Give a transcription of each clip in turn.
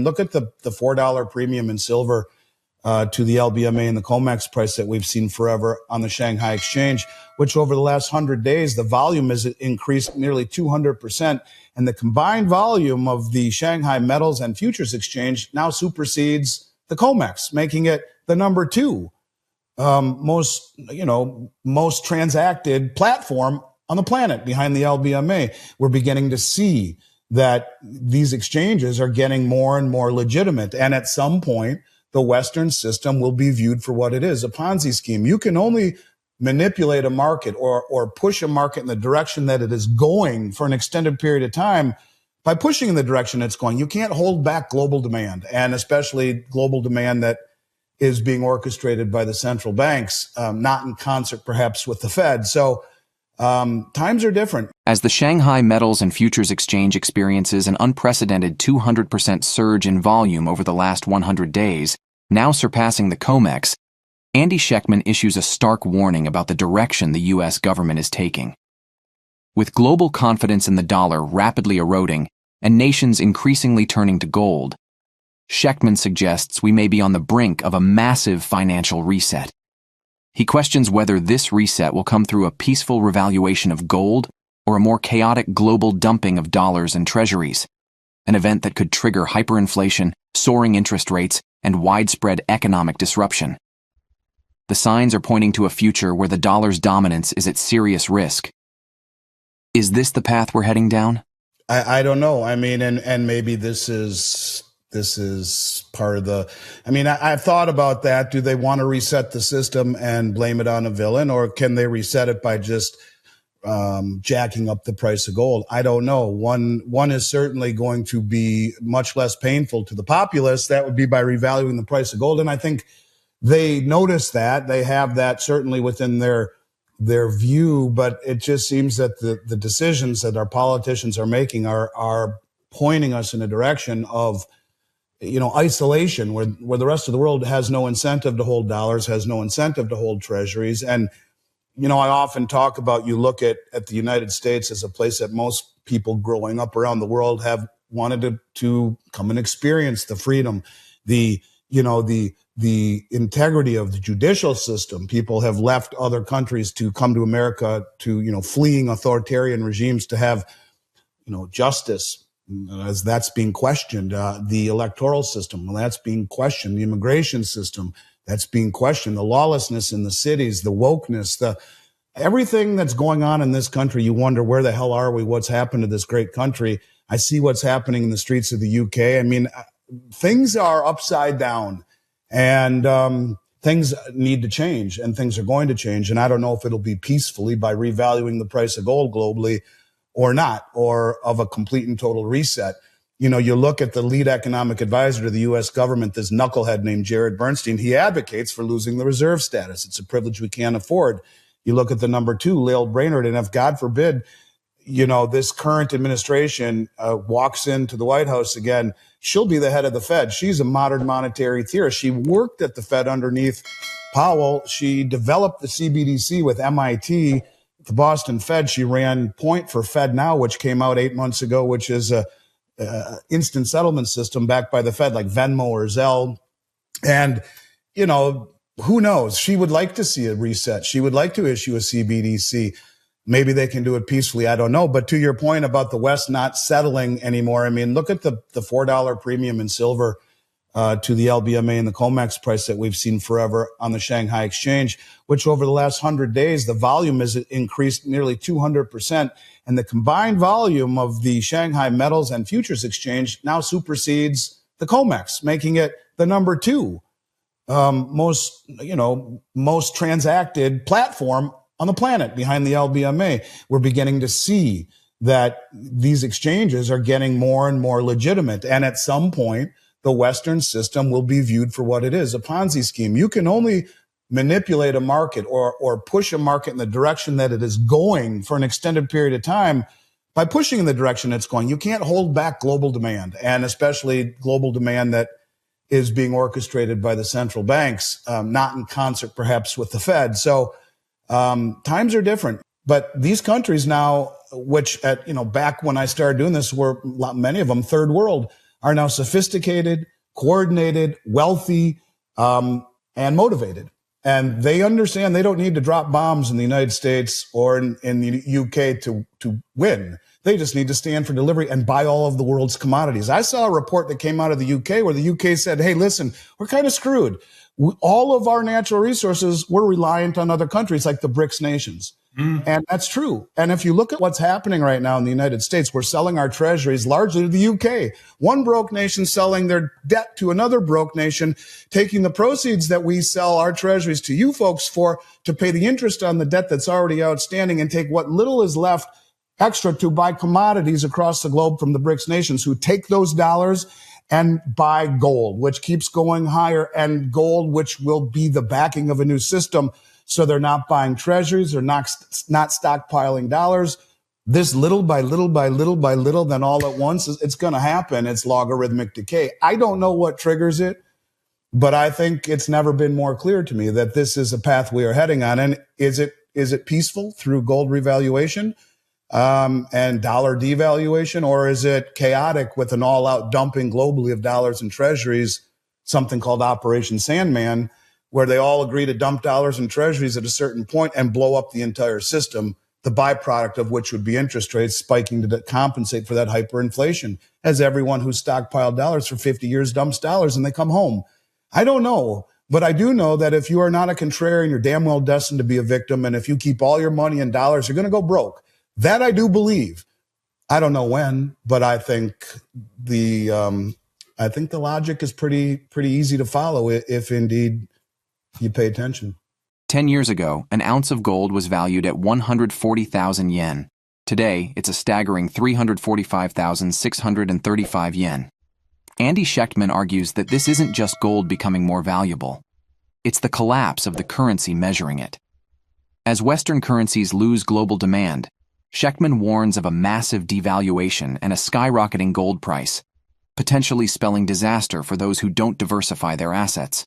Look at the $4 premium in silver to the LBMA and the COMEX price that we've seen forever on the Shanghai exchange, which over the last 100 days, the volume has increased nearly 200%. And the combined volume of the Shanghai Metals and Futures Exchange now supersedes the COMEX, making it the number 2 most transacted platform on the planet behind the LBMA. We're beginning to see that these exchanges are getting more and more legitimate. And at some point, the Western system will be viewed for what it is, a Ponzi scheme. You can only manipulate a market or push a market in the direction that it is going for an extended period of time by pushing in the direction it's going. You can't hold back global demand, and especially global demand that is being orchestrated by the central banks, not in concert perhaps with the Fed. So times are different. As the Shanghai Metals and Futures Exchange experiences an unprecedented 200% surge in volume over the last 100 days, now surpassing the COMEX, Andy Schectman issues a stark warning about the direction the U.S. government is taking. With global confidence in the dollar rapidly eroding and nations increasingly turning to gold, Schectman suggests we may be on the brink of a massive financial reset. He questions whether this reset will come through a peaceful revaluation of gold or a more chaotic global dumping of dollars and treasuries, an event that could trigger hyperinflation, soaring interest rates, and widespread economic disruption. The signs are pointing to a future where the dollar's dominance is at serious risk. Is this the path we're heading down? I don't know. I mean, and maybe this is part of the, I've thought about that. Do they want to reset the system and blame it on a villain, or can they reset it by just jacking up the price of gold? I don't know. One is certainly going to be much less painful to the populace. That would be by revaluing the price of gold. And I think they notice that. They have that certainly within their view, but it just seems that the decisions that our politicians are making are pointing us in a direction of isolation, where the rest of the world has no incentive to hold dollars, has no incentive to hold treasuries. And, I often talk about, you look at the United States as a place that most people growing up around the world have wanted to come and experience the freedom, the integrity of the judicial system. People have left other countries to come to America to, fleeing authoritarian regimes to have, justice, as that's being questioned, the electoral system, well, that's being questioned, the immigration system, that's being questioned, the lawlessness in the cities, the wokeness, everything that's going on in this country. You wonder, where the hell are we? What's happened to this great country? I see what's happening in the streets of the UK. Things are upside down, and things need to change, and things are going to change. And I don't know if it'll be peacefully by revaluing the price of gold globally or not, or of a complete and total reset. You look at the lead economic advisor to the U.S. government, this knucklehead named Jared Bernstein. He advocates for losing the reserve status. It's a privilege we can't afford. You look at the number 2, Lael Brainerd, and if, God forbid, this current administration walks into the White House again, she'll be the head of the Fed. She's a modern monetary theorist. She worked at the Fed underneath Powell. She developed the CBDC with MIT. The Boston Fed, she ran Point for Fed Now, which came out 8 months ago, which is a instant settlement system backed by the Fed, like Venmo or Zelle. And, who knows? She would like to see a reset. She would like to issue a CBDC. Maybe they can do it peacefully. I don't know. But to your point about the West not settling anymore, look at the $4 premium in silver to the LBMA and the COMEX price that we've seen forever on the Shanghai exchange, which over the last 100 days, the volume has increased nearly 200%. And the combined volume of the Shanghai Metals and Futures Exchange now supersedes the COMEX, making it the number 2 most transacted platform on the planet behind the LBMA. We're beginning to see that these exchanges are getting more and more legitimate. And at some point, the Western system will be viewed for what it is, a Ponzi scheme. You can only manipulate a market or push a market in the direction that it is going for an extended period of time by pushing in the direction it's going. You can't hold back global demand, and especially global demand that is being orchestrated by the central banks, not in concert perhaps with the Fed. So times are different. But these countries now, which back when I started doing this, were many of them third world, are now sophisticated, coordinated, wealthy, and motivated. And they understand they don't need to drop bombs in the United States or in the UK to win. They just need to stand for delivery and buy all of the world's commodities. I saw a report that came out of the UK where the UK said, hey, listen, we're kind of screwed. All of our natural resources, we're reliant on other countries like the BRICS nations. And that's true. And if you look at what's happening right now in the United States, we're selling our treasuries largely to the UK. One broke nation selling their debt to another broke nation, taking the proceeds that we sell our treasuries to you folks for to pay the interest on the debt that's already outstanding and take what little is left extra to buy commodities across the globe from the BRICS nations who take those dollars and buy gold, which keeps going higher, and gold, which will be the backing of a new system. So they're not buying treasuries, they're not stockpiling dollars. This little by little by little by little, then all at once, it's going to happen. It's logarithmic decay. I don't know what triggers it, but I think it's never been more clear to me that this is a path we are heading on. And is it peaceful through gold revaluation and dollar devaluation, or is it chaotic with an all-out dumping globally of dollars and treasuries, something called Operation Sandman, where they all agree to dump dollars and treasuries at a certain point and blow up the entire system, the byproduct of which would be interest rates spiking to compensate for that hyperinflation, as everyone who's stockpiled dollars for 50 years dumps dollars and they come home. I don't know, but I do know that if you are not a contrarian, you're damn well destined to be a victim. And if you keep all your money in dollars, you're going to go broke. That I do believe. I don't know when, but I think the logic is pretty easy to follow if indeed you pay attention. 10 years ago, an ounce of gold was valued at 140,000 yen. Today, it's a staggering 345,635 yen. Andy Schectman argues that this isn't just gold becoming more valuable. It's the collapse of the currency measuring it. As Western currencies lose global demand, Schectman warns of a massive devaluation and a skyrocketing gold price, potentially spelling disaster for those who don't diversify their assets.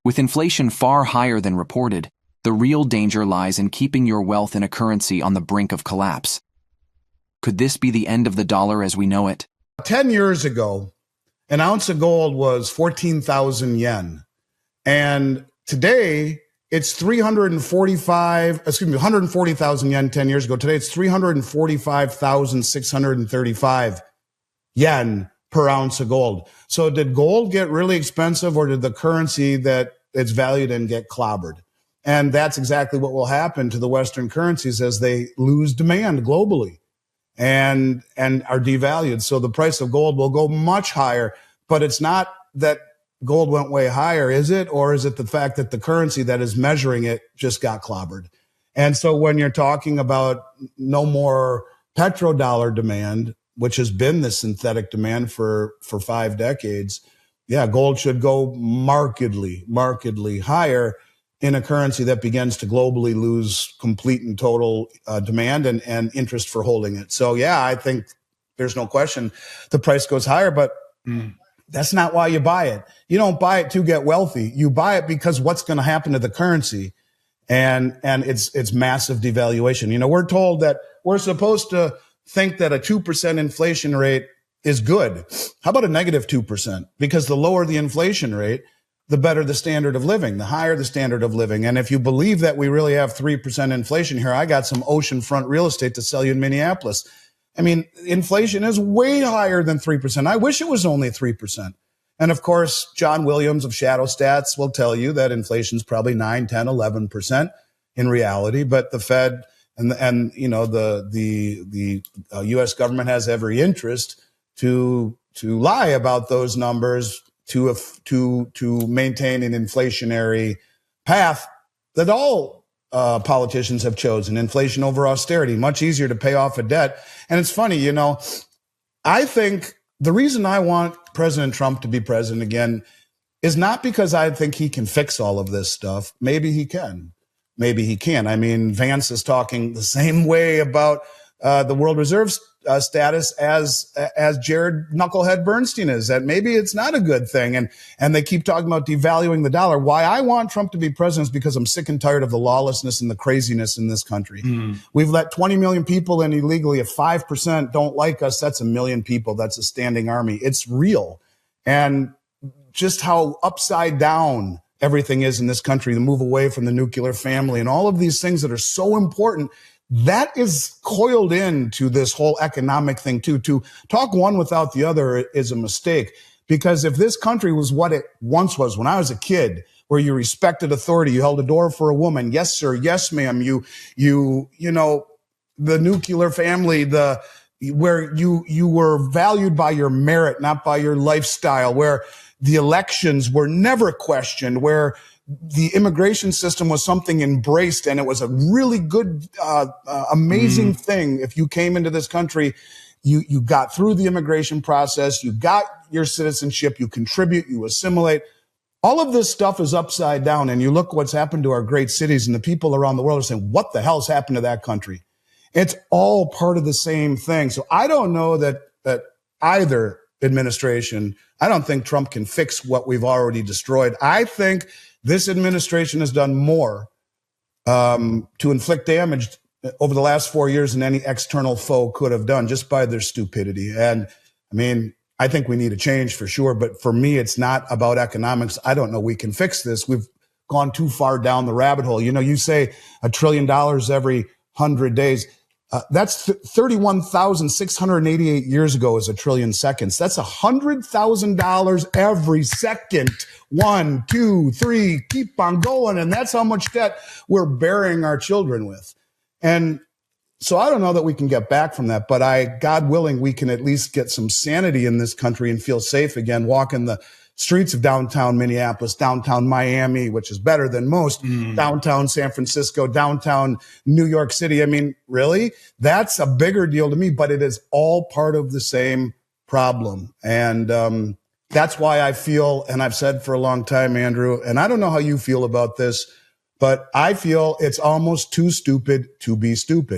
With inflation far higher than reported, the real danger lies in keeping your wealth in a currency on the brink of collapse. Could this be the end of the dollar as we know it? 10 years ago, an ounce of gold was 14,000 yen. And today, it's 140,000 yen 10 years ago. Today, it's 345,635 yen per ounce of gold. So did gold get really expensive, or did the currency that it's valued in get clobbered? And that's exactly what will happen to the Western currencies as they lose demand globally and are devalued. So the price of gold will go much higher, but it's not that gold went way higher, is it? Or is it the fact that the currency that is measuring it just got clobbered? And so when you're talking about no more petrodollar demand, which has been the synthetic demand for 5 decades, yeah, gold should go markedly higher in a currency that begins to globally lose complete and total demand and interest for holding it. So, yeah, I think there's no question the price goes higher, but that's not why you buy it. You don't buy it to get wealthy. You buy it because what's going to happen to the currency, and it's massive devaluation. You know, we're told that we're supposed to think that a 2% inflation rate is good. How about a negative 2%? Because the lower the inflation rate, the better the standard of living, the higher the standard of living. And if you believe that we really have 3% inflation here, I got some oceanfront real estate to sell you in Minneapolis. I mean, inflation is way higher than 3%. I wish it was only 3%. And of course, John Williams of Shadow Stats will tell you that inflation is probably 9, 10, 11% in reality. But the Fed and you know, the U.S. government has every interest to lie about those numbers to maintain an inflationary path that all politicians have chosen, inflation over austerity, much easier to pay off a debt. And it's funny, you know, I think the reason I want President Trump to be president again is not because I think he can fix all of this stuff. Maybe he can. Maybe he can. I mean, Vance is talking the same way about the world reserve status as Jared Knucklehead Bernstein is, that maybe it's not a good thing. And they keep talking about devaluing the dollar. Why I want Trump to be president is because I'm sick and tired of the lawlessness and the craziness in this country. We've let 20 million people in illegally. If 5% don't like us, that's 1 million people. That's a standing army. It's real. And just how upside down everything is in this country, the move away from the nuclear family and all of these things that are so important, that is coiled into this whole economic thing too. To talk one without the other is a mistake, because if this country was what it once was when I was a kid, where you respected authority, you held a door for a woman, yes sir, yes ma'am, you know, the nuclear family, where you were valued by your merit, not by your lifestyle, where the elections were never questioned, where the immigration system was something embraced, and it was a really good, amazing thing. If you came into this country, you got through the immigration process, you got your citizenship, you contribute, you assimilate. All of this stuff is upside down, and you look what's happened to our great cities, and the people around the world are saying, what the hell's happened to that country? It's all part of the same thing. So I don't know that either administration, I don't think Trump can fix what we've already destroyed. I think this administration has done more to inflict damage over the last 4 years than any external foe could have done, just by their stupidity. And I mean, I think we need a change for sure. But for me, it's not about economics. I don't know we can fix this. We've gone too far down the rabbit hole. You know, you say $1 trillion every 100 days. That's 31,688 years ago is 1 trillion seconds. That's $100,000 every second. 1, 2, 3, keep on going. And that's how much debt we're burying our children with. And so I don't know that we can get back from that, but God willing, we can at least get some sanity in this country and feel safe again, walking the streets of downtown Minneapolis, downtown Miami, which is better than most, downtown San Francisco, downtown New York City. I mean, really? That's a bigger deal to me, but it is all part of the same problem. And that's why I feel, and I've said for a long time, Andrew, and I don't know how you feel about this, but I feel it's almost too stupid to be stupid.